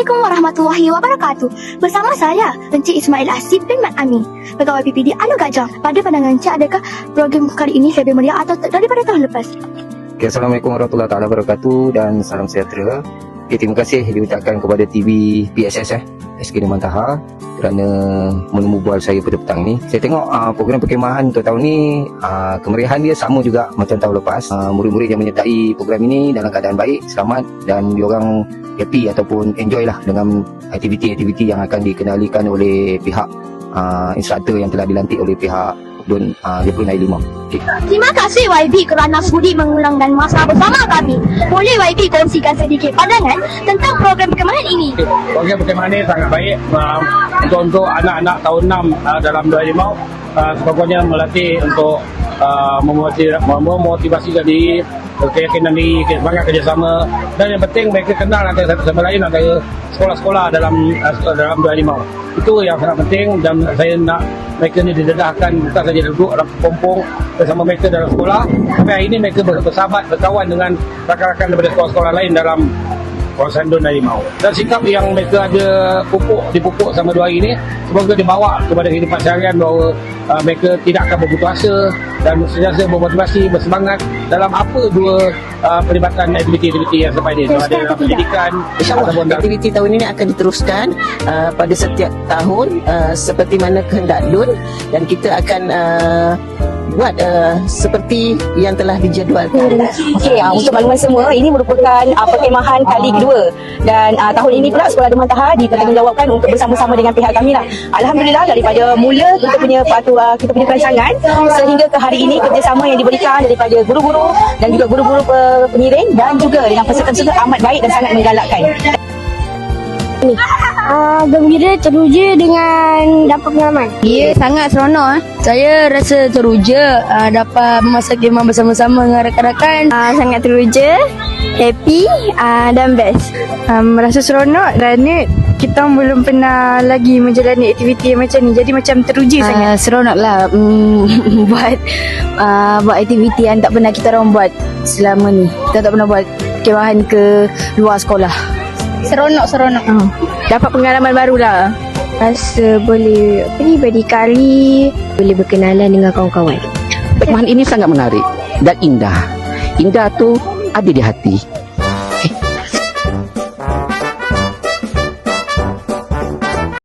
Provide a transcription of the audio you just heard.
Assalamualaikum warahmatullahi wabarakatuh. Bersama saya, Encik Ismail Asif bin Mat Amin, Pegawai PPD Alor Gajah. Pada pandangan Encik, adakah program kali ini lebih meriah atau daripada tahun lepas? Okay, Assalamualaikum warahmatullahi wabarakatuh dan salam sejahtera. Okay, terima kasih diucapkan kepada TV PSS SK Numan Taha kerana menemu bual saya pada petang ni. Saya tengok program perkhemahan untuk tahun ni, kemeriahan dia sama juga macam tahun lepas. Murid-murid yang menyertai program ini dalam keadaan baik, selamat dan diorang happy ataupun enjoy lah dengan aktiviti-aktiviti yang akan dikenalikan oleh pihak instruktor yang telah dilantik oleh pihak Departemen Air Limau. Okay. Terima kasih YB kerana sudi mengulang dan masa bersama kami. Boleh YB kongsikan sedikit pandangan tentang program perkemahan ini? Program perkemahan ini sangat baik untuk anak-anak tahun 6 dalam 25. Sepokoknya melatih untuk memotivasi diri, keyakinan diri, semangat kerjasama, dan yang penting mereka kenal antara satu sama lain antara sekolah-sekolah dalam 25. Itu yang sangat penting dan saya nak mereka ni didedahkan bukan saja duduk dalam kepompong bersama mereka dalam sekolah, tapi hari ini mereka bersahabat, berkawan dengan rakan-rakan daripada sekolah-sekolah lain dalam kawasan Dun Harimau. Dan sikap yang mereka ada dipupuk sama 2 hari ini, semoga dibawa kepada kehidupan seharian bahawa mereka tidak akan berputus asa dan sentiasa bermotivasi, bersemangat dalam apa dua pelibatan aktiviti-aktiviti yang sampai ini. Ada pendidikan, InsyaAllah aktiviti tahun ini akan diteruskan pada setiap tahun seperti mana kehendak DUN, dan kita akan buat seperti yang telah dijadualkan. Okey, untuk makluman semua, ini merupakan perkhemahan kali kedua dan tahun ini pula Sekolah Numan Taha dipertanggungjawabkan untuk bersama-sama dengan pihak kami lah. Alhamdulillah, daripada mula kita punya kita punya perancangan sehingga ke hari ini, kerjasama yang diberikan daripada guru-guru dan juga guru-guru pengiring dan juga dengan peserta-peserta amat baik dan sangat menggalakkan. Gembira, teruja dengan dapat pengalaman. Ya, sangat seronok. Saya rasa teruja dapat memasak khemah bersama-sama dengan rakan-rakan. Sangat teruja, happy dan best. Merasa seronok dan kita belum pernah lagi menjalani aktiviti macam ni. Jadi macam teruja sangat. Seronoklah buat aktiviti yang tak pernah kita orang buat selama ni. Kita tak pernah buat khemahan ke luar sekolah. Seronok. Dapat pengalaman barulah. Rasa boleh berdikari, boleh berkenalan dengan kawan-kawan. Perkhemahan ini sangat menarik dan indah. Indah tu ada di hati.